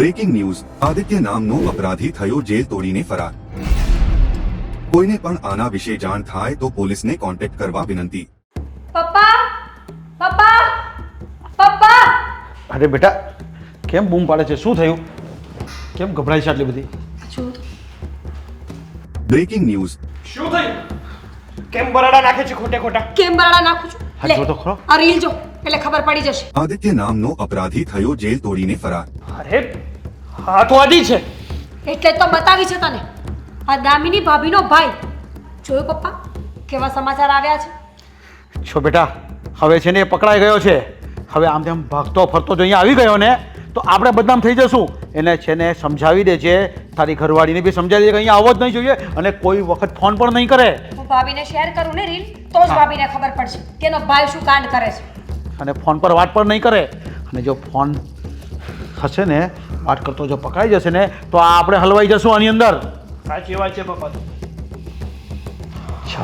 Breaking news Aditya નામનો અપરાધી થયો જેલ તોડીને ફરાર કોઈને પણ આના વિશે જાણ થાય તો પોલીસને કોન્ટેક્ટ કરવા વિનંતી પપ્પા પપ્પા પપ્પા અરે બેટા કેમ બૂમ પાડે છે? શું થયું? કેમ ગભરાય છે આટલી બધી? શું બ્રેકિંગ ન્યૂઝ શું થયું? કેમ બરાડા નાખે છે ખોટે ખોટા? કેમ બરાડા નાખું છું? હા, લે જો તો ખરો. આ રીલ જો એટલે ખબર પડી જશે. આદિત્ય નામનો અપરાધી થયો જેલ તોડીને ફરાર અરે હા તો આદિ છે. એટલે જ તો બતાવી છે તને. આ દામિની ભાભીનો ભાઈ. જોયું પપ્પા કેવા સમાચાર આવ્યા છે? છો બેટા, હવે છે ને એ પકડાઈ ગયો છે. હવે આમ તેમ ભાગતો ફરતો જો અહીંયા આવી ગયો ને તો આપણે બદનામ થઈ જશું. એને છે ને સમજાવી દે છે, તારી ઘરવાળીને બી સમજાવી દે કે અહીંયા આવવો જ નહીં જોઈએ અને કોઈ વખત ફોન પણ નહીં કરે. હું ભાભીને શેર કરું ને રીલ તો જ ભાભીને ખબર પડશે કે એનો ભાઈ શું કાંડ કરે છે. અને ફોન પર વાત પણ નહીં કરે. અને જો ફોન હશે ને વાત કરતો જો પકડાઈ જશે ને તો આપણે હલવાઈ જશું આની અંદર. સાચી વાત છે પપ્પા.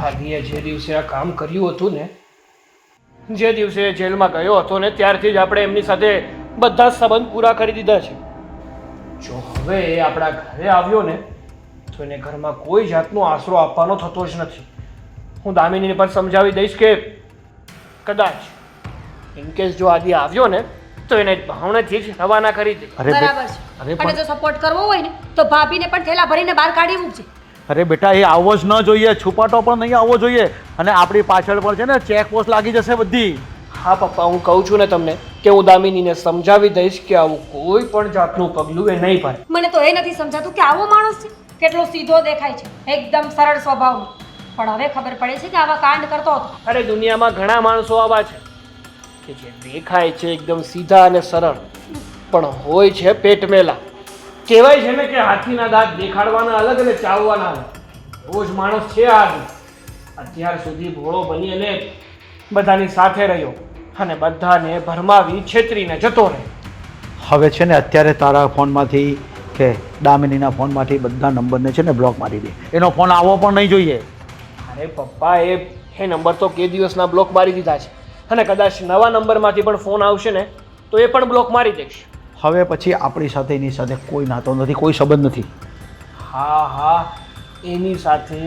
આદિએ જે દિવસે આ કામ કર્યું હતું ને, જે દિવસે એ જેલમાં ગયો હતો ને ત્યારથી જ આપણે એમની સાથે બધા જ સંબંધ પૂરા કરી દીધા છે. જો હવે એ આપણા ઘરે આવ્યો ને તો એને ઘરમાં કોઈ જાતનો આશરો આપવાનો થતો જ નથી. હું દામિનીને પણ સમજાવી દઈશ કે કદાચ ઇનકેસ જો આદિ આવ્યો ને તો એને ભાવનેથી જ રવાના કરી દે. અરે બરાબર અરે છે. અને જો સપોર્ટ કરવો હોય ને તો ભાભીને પણ થેલા ભરીને બહાર કાઢી મૂકજે. અરે બેટા, એ આવવો જ ન જોઈએ, છુપાટો પણ નહીં આવવો જોઈએ. અને આપણી પાછળ પણ છે ને ચેક પોસ્ટ લાગી જશે બધી. હા પપ્પા, હું કહું છું ને તમને કે હું દામિનીને સમજાવી દઈશ કે આવું કોઈ પણ જાતનું પગલું એ નહીં ભરે. મને તો એ નથી સમજાતું કે આવો માણસ છે કેટલો સીધો દેખાય છે, એકદમ સરળ સ્વભાવનો, પણ હવે ખબર પડે છે કે આવા કાંડ કરતો હતો. અરે દુનિયામાં ઘણા માણસો આવા છે કે જે દેખાય છે એકદમ સીધા અને સરળ પણ હોય છે પેટ મેલા. કહેવાય છે ને કે હાથીના દાંત દેખાડવાના અલગ અને ચાવવાના અલગ. એવો જ માણસ છે આ આદિ. અત્યાર સુધી ભોળો બની અને બધાની સાથે રહ્યો અને બધાને ભરમાવી છેતરીને જતો રહે. હવે છે ને અત્યારે તારા ફોનમાંથી કે દામિનીના ફોનમાંથી બધા નંબરને છે ને બ્લોક મારી દે. એનો ફોન આવવો પણ નહીં જોઈએ. અરે પપ્પા, એ નંબર તો કે દિવસના બ્લોક મારી દીધા છે અને કદાચ નવા નંબરમાંથી પણ ફોન આવશે ને તો એ પણ બ્લોક મારી દઈશ. હવે પછી આપણી સાથે એની સાથે કોઈ નાતો નથી, કોઈ સંબંધ નથી. હા, એની સાથે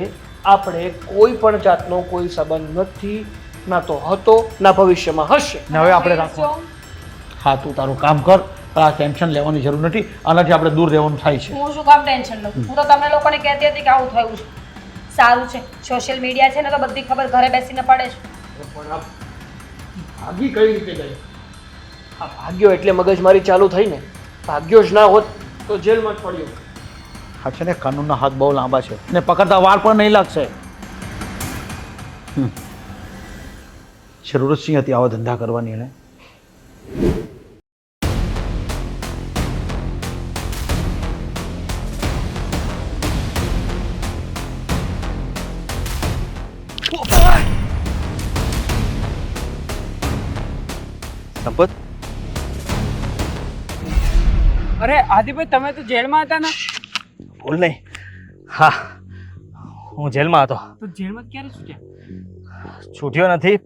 આપણે કોઈ પણ જાતનો કોઈ સંબંધ નથી, ના તો હતો ના ભવિષ્યમાં હશે. ને હવે આપણે રાખવાનું. હા, તું તારું કામ કર. આ ટેન્શન લેવાની જરૂર નથી. આનાથી આપણે દૂર રહેવાનું થાય છે. હું શું કામ ટેન્શન લઉં? હું તો તમને લોકોને કહેતી હતી કે આવું થયું છે. સારું છે સોશિયલ મીડિયા છે ને તો બધી ખબર ઘરે બેસીને પડે છે. પણ આ ભાગી કઈ રીતે ગઈ? આ ભાગ્યો એટલે મગજમારી ચાલુ થઈ ને. ભાગ્યો જ ના હોત તો જેલમાં જ પડ્યો. હા, છે ને કાનૂનના હાથ બહુ લાંબા છે ને પકડતા વાર પણ નહીં લાગશે. જરૂરત શી હતી આવા ધંધા કરવાની? એને સંપત, અરે આદિભાઈ, તમે તો જેલમાં હતા ને? ભૂલ નહીં. હા, હું જેલમાં હતો. તો જેલમાં ક્યારે છૂટ્યા? છૂટ્યો નથી,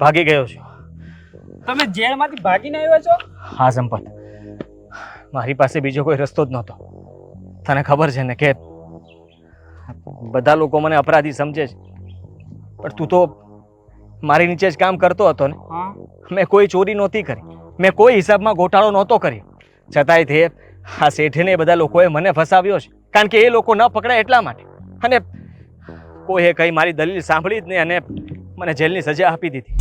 ભાગી ગયો છું. તમે જેલમાંથી ભાગીને આવ્યા છો? હા સંપત, મારી પાસે બીજો કોઈ રસ્તો જ નહોતો. તને ખબર છે ને કે બધા લોકો મને અપરાધી સમજે છે, પણ તું તો મારી નીચે જ કામ કરતો હતો ને. હા. મેં કોઈ ચોરી નહોતી કરી, મેં કોઈ હિસાબમાં ગોટાળો નહોતો કર્યો. છતાંય તે આ શેઠને બધા લોકોએ મને ફસાવ્યો છે, કારણ કે એ લોકો ન પકડાય એટલા માટે. અને કોઈએ કઈ મારી દલીલ સાંભળી જ નહીં અને મને જેલની સજા આપી દીધી.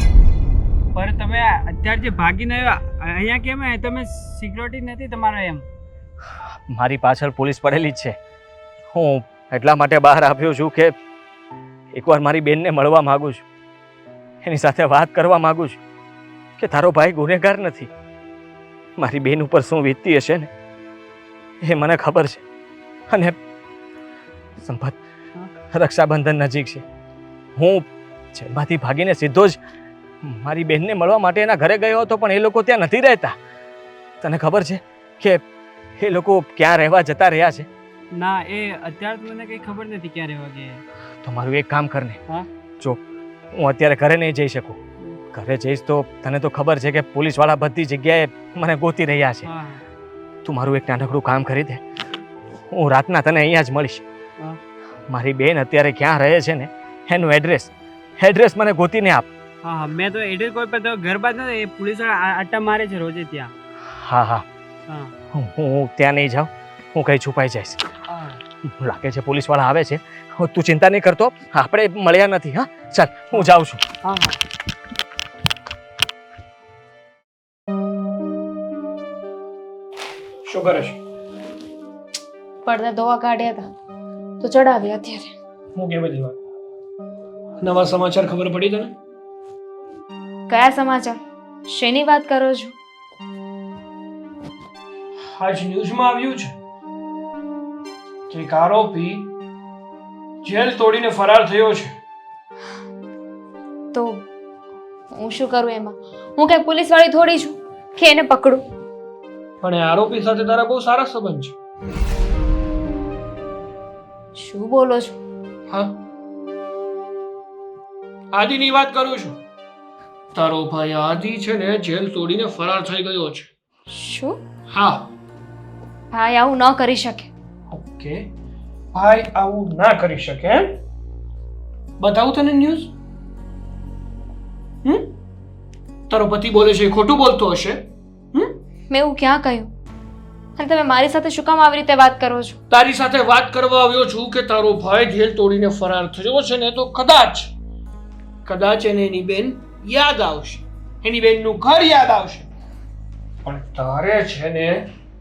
પણ તમે અત્યારે જે ભાગીને આવ્યા અહીંયા કેમ આવ્યા? તમે સિક્યોરિટી નથી તમારા? એમ મારી પાછળ પોલીસ પડેલી જ છે. હું એટલા માટે બહાર આવ્યો છું કે એકવાર મારી બેનને મળવા માગું છું, એની સાથે વાત કરવા માગું છું કે તારો ભાઈ ગુનેગાર નથી. મારી બેન ઉપર શું વીતતી હશે ને એ મને ખબર છે. અને સંપત, રક્ષાબંધન નજીક છે. હું જેલમાંથી ભાગીને સીધો જ મારી બેનને મળવા માટે એના ઘરે ગયો હતો, પણ એ લોકો ત્યાં નથી રહેતા. તને ખબર છે કે એ લોકો ક્યાં રહેવા જતા રહ્યા છે? ના, એ અત્યારે તો મને કંઈ ખબર નથી ક્યારે વાગે. તો મારું એક કામ કરને. હા? જો હું અત્યારે ઘરે નહીં જઈ શકું. ઘરે જઈશ તો તને તો ખબર છે કે પોલીસવાળા બધી જગ્યાએ મને ગોતી રહ્યા છે. હા. તું મારું એક નાનકડું કામ કરી દે. હું રાતના તને અહીંયા જ મળીશ. હા. મારી બેન અત્યારે ક્યાં રહે છે ને એનું એડ્રેસ મને ગોતીને આપ. હા હા મેં તો એડ્રેસ કોઈ પર તો ઘર બાદ નથી એ પોલીસ વાળા આટા મારે છે રોજે ત્યાં. હા હા હા હું ત્યાં નહીં જાઉં, હું કઈ છુપાઈ જઈશ. હા લાગે છે પોલીસ વાળા આવે છે. તું ચિંતા નહીં કરતો, આપણે મળ્યા નથી. હા ચાલ હું જાઉં છું. હા હા શું કરે છે? પડદા ધોવા કાઢ્યા હતા તો ચડાવ્યા અત્યારે. હું કે બધી વાત નવા સમાચાર ખબર પડી તને? કયા સમાચાર? શેની વાત કરો છો? આજ ન્યૂઝમાં આવ્યું છે કે એક આરોપી જેલ તોડીને ફરાર થયો છે. તો હું શું કરું એમાં? હું કઈ પોલીસ વાળી થોડી છું કે એને પકડું? પણ એ આરોપી સાથે તારા બહુ સારા સંબંધ છે. શું બોલો છો? હા, આદિની વાત કરું છું. તારો ભાઈ આદિ છે ને જેલ તોડીને ફરાર થઈ ગયો છે. શું? હા. ભાઈ આવું ન કરી શકે. ઓકે, ભાઈ આવું ના કરી શકે એમ? બતાવું તને ન્યૂઝ? તારો પતિ બોલે છે એ ખોટું બોલતો હશે. મેં એવું ક્યાં કહ્યું? અને તમે મારી સાથે શું કામ આવી રીતે વાત કરો છો? તારી સાથે વાત કરવા આવ્યો છું કે તારો ભાઈ જેલ તોડીને ફરાર થયો છે ને તો કદાચ એને એની બેન યાદ આવશે, એની બેનનું ઘર યાદ આવશે. પણ તારે છે ને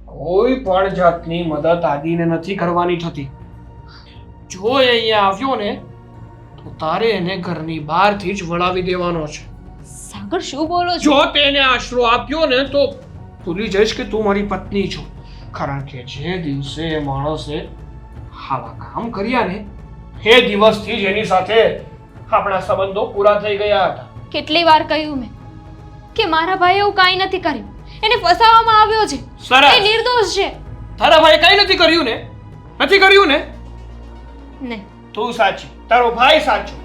કોઈ પણ જાતની મદદ આદિને નથી કરવાની થતી. જો એ અહીંયા આવ્યો ને તો તારે એને ઘરની બહારથી જ વળાવી દેવાનો છે. સાગર શું બોલો છો? જો તેને આશરો આપ્યો ને તો ભૂલી જઈશ કે તું મારી પત્ની છો. કારણ કે જે દિવસે એ માણસે આવા કામ કર્યા ને એ દિવસથી જ એની સાથે આપણા સંબંધો પૂરા થઈ ગયા હતા. કેટલી વાર કહ્યું મેં કે મારા ભાઈએ એવું કાંઈ નથી કર્યું. એને ફસાવવામાં આવ્યો છે. સરસ. એ નિર્દોષ છે. તારા ભાઈ કઈ નથી કર્યું ને? નથી કર્યું ને? નહીં. તું સાચી, તારો ભાઈ સાચો.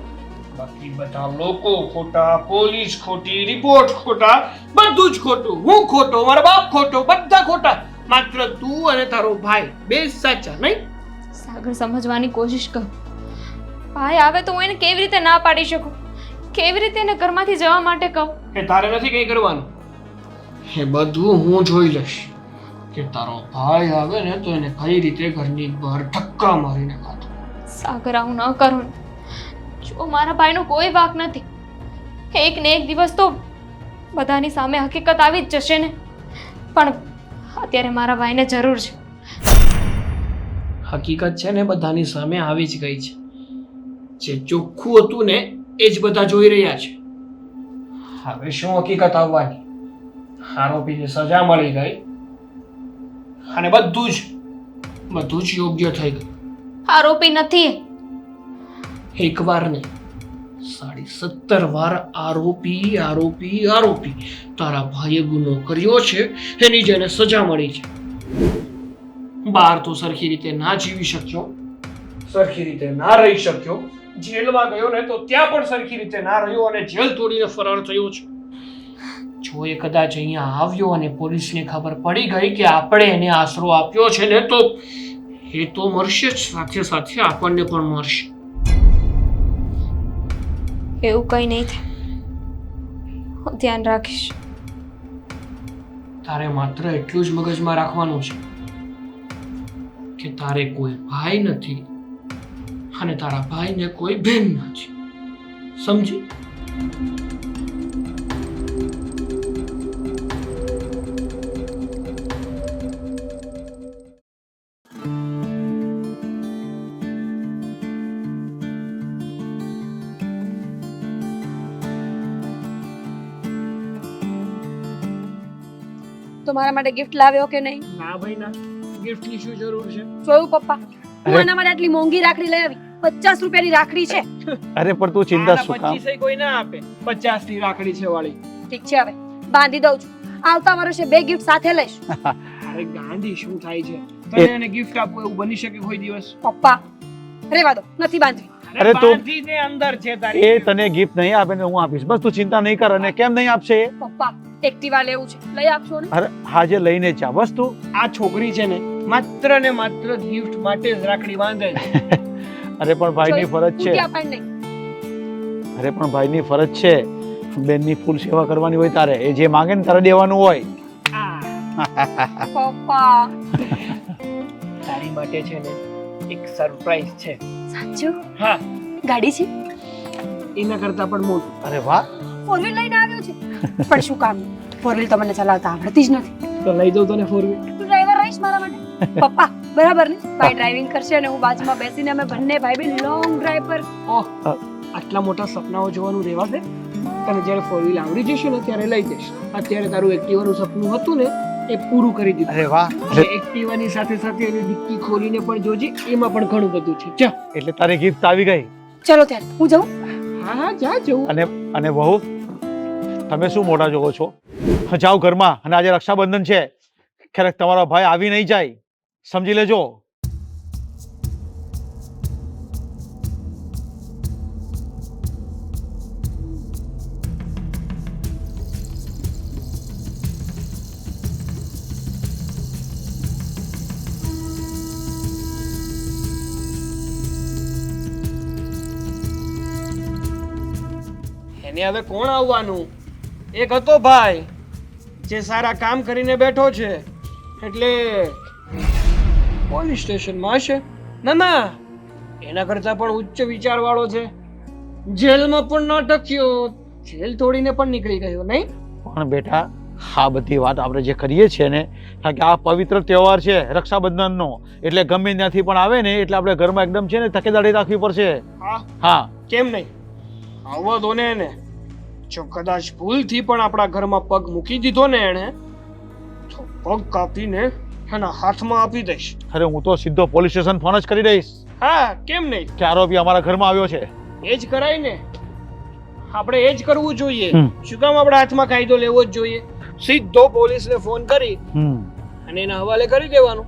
બાકી બધા લોકો ખોટા, પોલીસ ખોટી, રિપોર્ટ ખોટા, બધું જ ખોટું. હું ખોટો, મારો બાપ ખોટો, બધા ખોટા. માત્ર તું અને તારો ભાઈ બે જ સાચા, નહીં? સાગર સમજવાની કોશિશ કર. ભાઈ આવે તો હું એને કેવી રીતે ના પાડી શકું? કેવી રીતે એને ઘરમાંથી જવા માટે કહું? એ તારે નથી કઈ કરવાનું. એ બધું હું જોઈ લઈશ કે તારો ભાઈ આવે ને તો એને કઈ રીતે ઘરની બહાર ધક્કા મારીને કાઢો. સાગર આવું ન કરો ને. જો મારા ભાઈનો કોઈ વાંક નથી. એક ને એક દિવસ તો બધાની સામે હકીકત આવી જ જશે ને. પણ અત્યારે મારા ભાઈને જરૂર છે. હકીકત છે ને બધાની સામે આવી જ ગઈ છે. જે ચોખ્ખું હતું ને એ જ બધા જોઈ રહ્યા છે. હવે શું હકીકત આવવાની? આરોપીને સજા મળી ગઈ અને બધું જ યોગ્ય થઈ ગયું. આરોપી નથી. એક વાર નહીં, 17 વાર આરોપી. તારા ભાઈએ ગુનો કર્યો છે એની જેને સજા મળી છે. બહાર તો સરખી રીતે ના જીવી શક્યો, સરખી રીતે ના રહી શક્યો. જેલમાં ગયો ને તો ત્યાં પણ સરખી રીતે ના રહ્યો અને જેલ તોડીને ફરાર થયો છે. જો એ કદાચ અહીંયા આવ્યો અને પોલીસને ખબર પડી ગઈ કે આપણે એને આશરો આપ્યો છે ને તો એ તો મરશે જ, સાથે સાથે આપણને પણ મરશે. એવું કંઈ નહીં થાય. હું ધ્યાન રાખીશ. તારે માત્ર એટલું જ મગજમાં રાખવાનું છે કે તારે કોઈ ભાઈ નથી અને તારા ભાઈને કોઈ બેન નથી. સમજી? તો મારા માટે ગિફ્ટ લાવ્યો કે નહીં? ના ભાઈ ના, ગિફ્ટની શું જરૂર છે? જોયું પપ્પા, હું એના માટે આટલી મોંઘી રાખડી લઈ આવી. 50 રૂપિયાની રાખડી છે. અરે પણ તું ચિંતા શું કામ? 25 કોઈ ના આપે. 50 ની રાખડી છે વાળી. ઠીક છે, હવે બાંધી દઉં છું. આવતા વર્ષે 2 ગિફ્ટ સાથે લઈશ. અરે ગાંધી શું થાય છે? તને એને ગિફ્ટ આપવું એવું બની શકે કોઈ દિવસ? પપ્પા રેવા દો, નથી બાંધવી. અરે તું- બાંધીને અંદર છે તારી. એ તને ગિફ્ટ નહીં આપે ને હું આપીશ. બસ તું ચિંતા નહીં કર. અને કેમ નહીં આપશે એ? પપ્પા એક્ટિવા લેવું છે, લઈ આપશો ને? અરે હાજે લઈને જા બસ તું. આ છોકરી છે ને માત્ર ને માત્ર ગિફ્ટ માટે જ રાખડી બાંધે છે. અરે પણ ભાઈની ફરજ છે. પૂછ્યા પણ નહીં. અરે પણ ભાઈની ફરજ છે, બેનની ફૂલ સેવા કરવાની હોય તારે. એ જે માંગે ને તારે દેવાનું હોય. પપ્પા તારી માટે છે ને એક સરપ્રાઈઝ છે. સાચું? હા, ગાડી છે? એના કરતા પણ મોટું. અરે વાહ. ફોર વ્હીલ લઈને આવ્યો છે? પણ શું કામ? ફોર વ્હીલ તો મને ચલાવતા આવડતી જ નથી. તો લઈ દઉં તને ફોર વ્હીલ. તું ડ્રાઈવર રહીશ મારા માટે? પપ્પા બરાબર ને? ભાઈ ડ્રાઇવિંગ કરશે અને હું બાજુમાં બેસીને અમે બંને ભાઈ બેન લોંગ ડ્રાઈવ પર. ઓહ, આટલા મોટા સપનાઓ જોવાનું રહેવા દે. તને જ્યારે ફોર વ્હીલ આવડી જશે ને ત્યારે લઈ જઈશ. અત્યારે તારું એક્ટિવાનું સપનું હતું ને એ પૂરું કરી દીધું. અરે વાહ. એટલે એક્ટિવાની સાથે સાથે એની ડિક્કી ખોલીને પણ જોજે, એમાં પણ ઘણું બધું છે. જા. એટલે તારી ગિફ્ટ આવી ગઈ. ચલો ત્યારે હું જાઉં. હા હા, જા જવું. અને વહુ, તમે શું મોટા જોવો છો? જાઓ ઘરમાં. અને આજે રક્ષાબંધન છે, ક્યારેક તમારો ભાઈ આવી નહીં જાય, સમજી લેજો. એને હવે કોણ આવવાનું? એક હતો ભાઈ જે સારા કામ કરીને બેઠો છે, એટલે પોલીસ સ્ટેશનમાં હશે. ના ના, એના કરતા પણ ઉચ્ચ વિચાર વાળો છે. જેલમાં પણ ન ટક્યો, જેલ તોડીને પણ નીકળી ગયો. નહીં પણ બેટા, આ બધી વાત આપણે જે કરીએ છીએ ને, કારણ કે આ પવિત્ર તહેવાર છે રક્ષાબંધનનો, એટલે ગમે ત્યાંથી પણ આવે ને એટલે આપણે ઘરમાં એકદમ છે ને તકેદારી રાખવી પડશે. હા હા, કેમ નહીં? આવવા દો ને એને. જો કદાચ ભૂલથી પણ આપણા ઘરમાં પગ મૂકી દીધો ને એણે, તો પગ કાપીને એના હાથમાં આપી દઈશ. અરે હું તો સીધો પોલીસ સ્ટેશન ફોન જ કરી દઈશ હા, કેમ નહીં? કે આરોપી અમારા ઘરમાં આવ્યો છે. એ જ કરાય ને. આપણે એ જ કરવું જોઈએ. હમ. શું કામ આપણા હાથમાં કાયદો લેવો જ જોઈએ? સીધો પોલીસને ફોન કરી અને એના હવાલે કરી દેવાનું.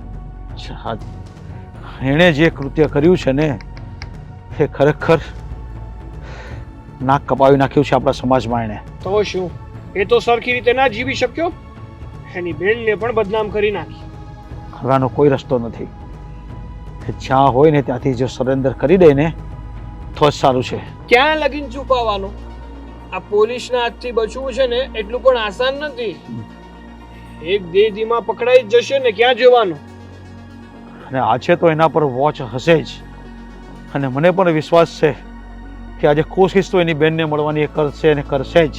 અચ્છા, એણે જે કૃત્ય કર્યું છે ને એ ખરેખર નાક કપાવી નાખ્યું છે આપણા સમાજમાં. એણે તો શું, એ તો સરખી રીતે ના જીવી શક્યો, એની બેનને પણ બદનામ કરી નાખી. હરવાનો કોઈ રસ્તો નથી. જ્યાં હોય ને ત્યાંથી જો સરેન્ડર કરી દે ને તો જ સારું છે. ક્યાં લગીન છુપાવવાનું? આ પોલીસના હાથથી બચવું છે ને એટલું પણ આસાન નથી. એક દેદીમાં પકડાઈ જ જશે ને ક્યાં જવાનું? અને આજે તો એના પર વોચ હશે જ. અને મને પણ વિશ્વાસ છે કે આજે કોશિશ તો એની બેનને મળવાની એ કરશે અને કરશે જ.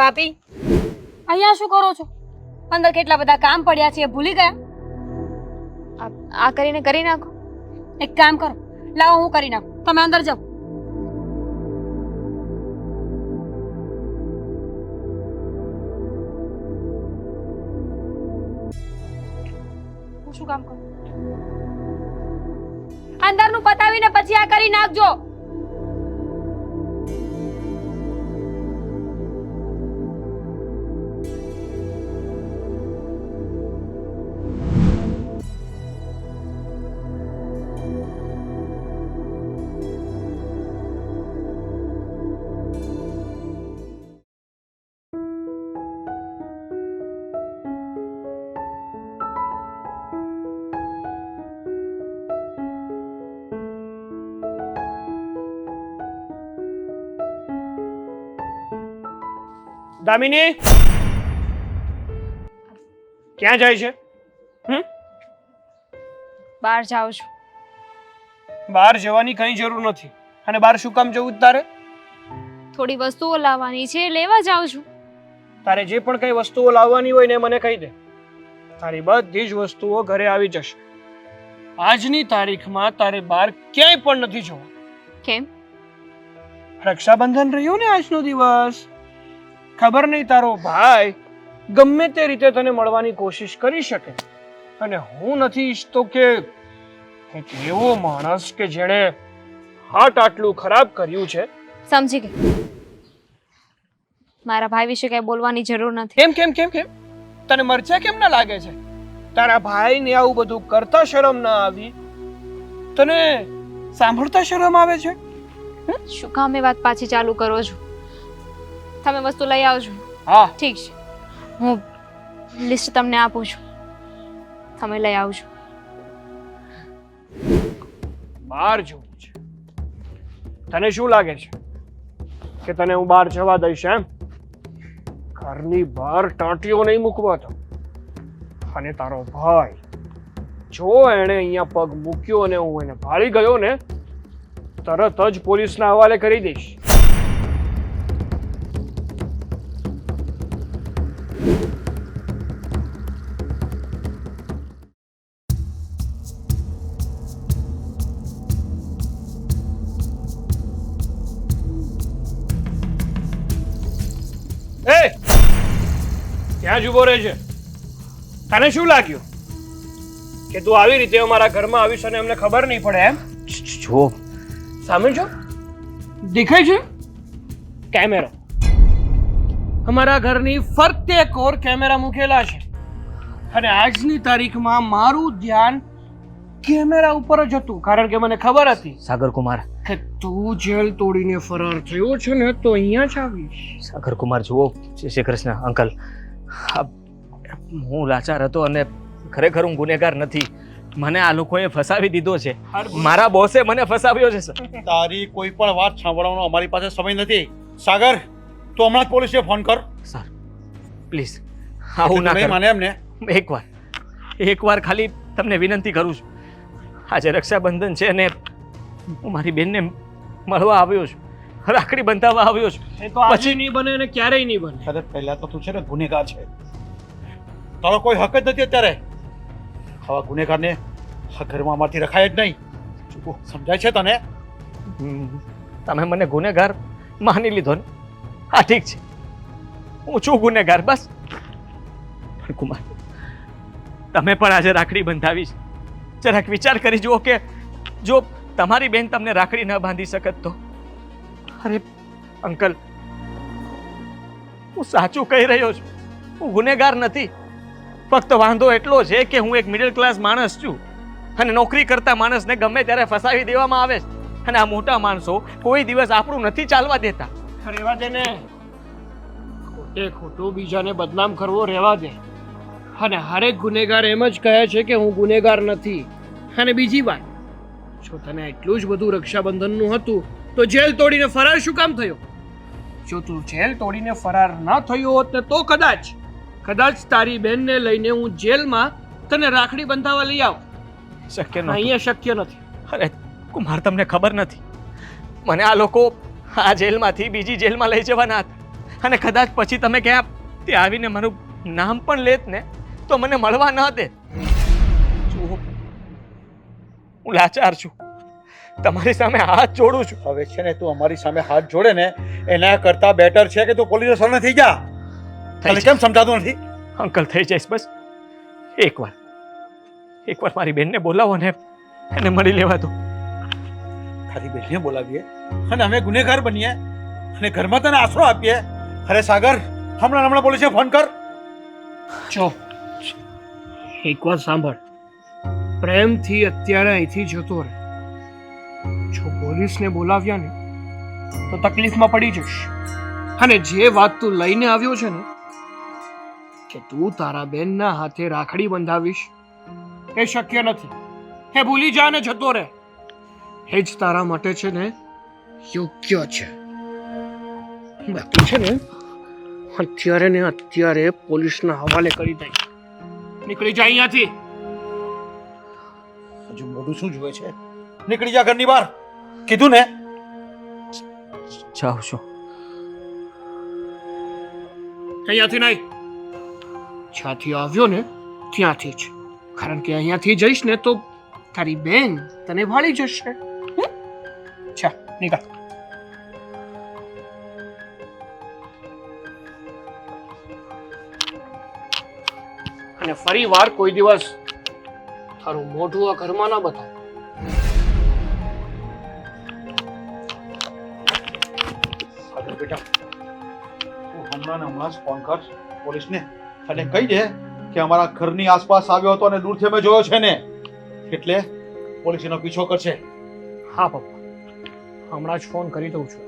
પાપી અહીંયા શું કરો છો? અંદર કેટલા બધા કામ પડ્યા છે, એ ભૂલી ગયા? આ કરીને કરી નાખો. એક કામ કરો, લાવો હું કરી નાખું, તમે અંદર જાઓ. હું શું કામ કરું? અંદરનું પતાવીને પછી આ કરી નાખજો. દામિની ક્યાં જાય છે? બહાર જાઉં છું. બહાર જવાની કઈ જરૂર નથી. અને બહાર શું કામ જવું તારે? થોડી વસ્તુઓ લાવવાની છે, લેવા જાઉં છું. તારે જે પણ કઈ વસ્તુઓ લાવવાની હોય ને મને કહી દે. તારી બધી જ વસ્તુઓ ઘરે આવી જશે. આજની તારીખમાં તારે બહાર ક્યાંય પણ નથી જોવા. કેમ? રક્ષાબંધન રહ્યું ને આજનો દિવસ. ખબર નહીં તારો ભાઈ ગમે તે રીતે તને મળવાની કોશિશ કરી શકે, અને હું નથી ઈચ્છતો કે એક એવો માણસ કે જેણે હાટ આટલું ખરાબ કર્યું છે. સમજી ગઈ. મારા ભાઈ વિશે કઈ બોલવાની જરૂર નથી. કેમ કેમ કેમ કેમ તને મરચા કેમ ના લાગે છે? તારા ભાઈને આવું બધું કરતા શરમ ના આવી? તને સાંભળતા શરમ આવે છે? શું કામ એ વાત પાછી ચાલુ કરો છો? તમે વસ્તુ લઈ આવજો. હા, ઠીક છે, હું લિસ્ટ તમને આપું છું, તમે લઈ આવજો. બહાર જવું છે. તને શું લાગે છે કે તને હું બહાર જવા દઈશ એમ? ઘરની બહાર ટાંટીઓ નહીં મૂકવા તો. અને તારો ભાઈ, જો એણે અહીંયા પગ મૂક્યો અને હું એને ભાળી ગયો ને, તરત જ પોલીસના હવાલે કરી દઈશ. એ ત્યાં જ ઊભો રહે છે. તને શું લાગ્યું કે તું આવી રીતે અમારા ઘરમાં આવીશ અને અમને ખબર નહીં પડે એમ? જો સામે જો દેખાય છે કેમેરો. અમારા ઘરની ફરતે કોર કેમેરા મૂકેલા છે, અને આજની તારીખમાં મારું ધ્યાન કેમેરા ઉપર જ હતું, કારણ કે મને ખબર હતી સાગર કુમાર, કે તું જેલ તોડીને ફરાર થયો છે ને તો અહીંયા જ આવીશ. સાગર કુમાર જુઓ, જય શ્રી કૃષ્ણ અંકલ. આ હું લાચાર હતો અને ખરેખર હું ગુનેગાર નથી. મને આ લોકોએ ફસાવી દીધો છે. મારા બોસે મને ફસાવ્યો છે સર. તારી કોઈ પણ વાત સાંભળવાનો અમારી પાસે સમય નથી. સાગર, તું હમણાં જ પોલીસને ફોન કર. સર પ્લીઝ આવું ના નહીં કરો. માને એમને. એકવાર ખાલી તમને વિનંતી કરું છું. આજે રક્ષાબંધન છે અને હું મારી બેનને મળવા આવ્યો છું, રાખડી બંધાવવા આવ્યો છું. એ તો આજે નહીં બને અને ક્યારેય નહીં બને. અરે પહેલા તો તું છે ને ગુનેગાર છે, તારો કોઈ હક જ નથી અત્યારે. આવા ગુનેગારને આ ઘરમાં અમારથી રખાય જ નહીં. સમજાય છે તને? તમે મને ગુનેગાર માની લીધો ને? હા ઠીક છે, હું છું ગુનેગાર બસ. પણ કુમાર, તમે પણ આજે રાખડી બંધાવી છે. જરાક વિચાર કરી જુઓ કે જો તમારી બેન તમને રાખડી ન બાંધી શકત તો. અરે અંકલ, હું સાચું કહી રહ્યો છું, હું ગુનેગાર નથી. ફક્ત વાંધો એટલો છે કે હું એક મિડલ ક્લાસ માણસ છું, અને નોકરી કરતા માણસને ગમે ત્યારે ફસાવી દેવામાં આવે છે. અને આ મોટા માણસો કોઈ દિવસ આપણું નથી ચાલવા દેતા. રહેવા દે ને, ખોટે ખોટું બીજાને બદનામ કરવો રહેવા દે. અને હરેક ગુનેગાર એમ જ કહે છે કે હું ગુનેગાર નથી. અને બીજી વાત, જો તને એટલું જ બધું રક્ષાબંધનનું હતું તો જેલ તોડીને ફરાર શું કામ થયો? જો તું જેલ તોડીને ફરાર ન થયો હોત ને તો કદાચ તારી બેનને લઈને હું જેલમાં તને રાખડી બંધાવવા લઈ આવ. શક્ય નથી. અહીંયા શક્ય નથી. અરે કુમાર, તમને ખબર નથી, મને આ લોકો આ જેલમાંથી બીજી જેલમાં લઈ જવાના હતા, અને કદાચ પછી તમે ક્યાં ત્યાં આવીને મારું નામ પણ લેત ને તો મને મળવા ન દે. જુઓ, હું લાચાર છું, તમારી સામે હાથ જોડું છું. હવે છે ને તું અમારી સામે હાથ જોડે ને એના કરતા બેટર છે કે તું પોલીસ સ્ટેશન થઈ જા. તને કેમ સમજાતું નથી? અંકલ, થઈ જઈશ બસ. એકવાર મારી બેનને બોલાવો ને એને મળી લેવા દો. તારી બેનને બોલાવીએ અને અમે ગુનેગાર બનીએ અને ઘરમાં તને આશરો આપીએ? અરે સાગર, હમણાં પોલીસને ફોન કર. જો એક વાત સાંભળ, પ્રેમથી અત્યારે અહીંથી જતો રહે. જો પોલીસને બોલાવ્યા ને તો તકલીફમાં પડી જઈશ. અને જે વાત તું લઈને આવ્યો છે ને કે તું તારા બેનના હાથે રાખડી બંધાવીશ, એ શક્ય નથી. એ ભૂલી જા ને જતો રહે. એ જ તારા માટે છે ને યોગ્ય છે. બાકી છે ને અત્યારે પોલીસના હવાલે કરી દઈ. નીકળી જા અહીંયાથી. હજુ મોઢું શું જુએ છે? નીકળી જા ઘરની બહાર. કીધું ને. જાઉં છું. અહીંયાથી નહીં, જ્યાંથી આવ્યો ને ત્યાંથી જ. કારણ કે અહીંયાથી જઈશ ને તો તારી બેન તને ભાળી જશે. ચા નીકળ. અને ફરી વાર કોઈ દિવસ તારું મોઢું આ ઘરમાં ના બતાવ. આગળ બેટા તું હમણાં જ ફોન કર પોલીસને અને કહી દે કે અમારા ઘરની આસપાસ આવ્યો હતો અને દૂરથી અમે જોયો છે ને, એટલે પોલીસ એનો પીછો કરશે. હા પપ્પા, હમણાં જ ફોન કરી દઉં છું.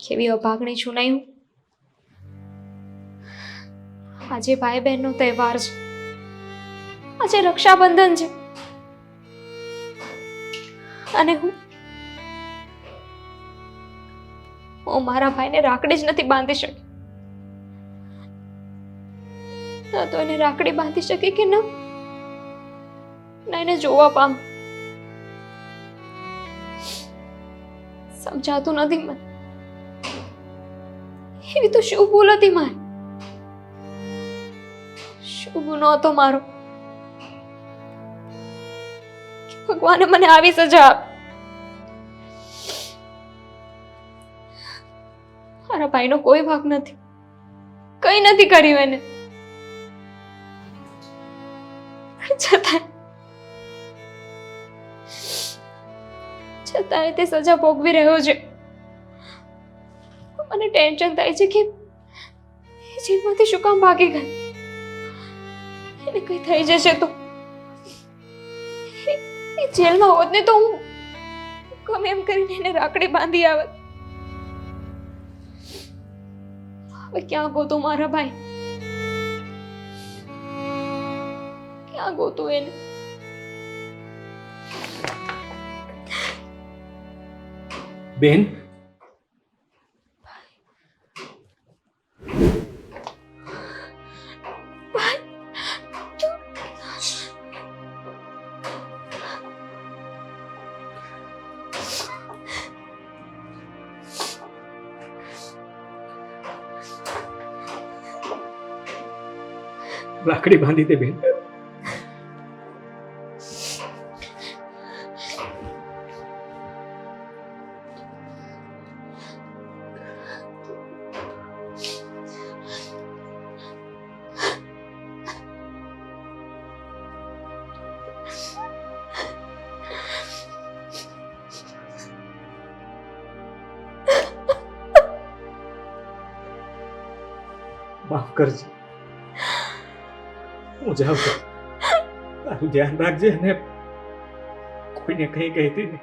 કેવી અભાગણી છું નહીં હું. આજે ભાઈ બહેનનો તહેવાર છે, આજે રક્ષાબંધન છે, અને હું મારા ભાઈને રાખડી જ નથી બાંધી શકી. ના તો એને રાખડી બાંધી શકી કે ના એને જોવા પામ. સમજાતું નથી મને. એવી તો શું ભૂલ હતી મારી? શું ગુનો હતો મારો કે ભગવાને મને આવી સજા આપી? મારા ભાઈનો કોઈ ભાગ નથી, કઈ નથી કર્યું એને. છતાંય તે સજા ભોગવી રહ્યો છે. મને ટેન્શન થાય છે કે એ જેલમાંથી શું કામ ભાગી ગઈ? એને કઈ થઈ જશે તો એ જેલમાં હોત ને તો હું ગમે એમ કરીને એને રાખડી બાંધી આવત. હવે ક્યાં ગોતું મારા ભાઈ? ક્યાં ગોતું એને? બેન, રાખડી બાંધી દે બેન. માફ કરજે, હું જાઉં છું. તારું ધ્યાન રાખજે અને કોઈને કંઈ કહેતી નહીં.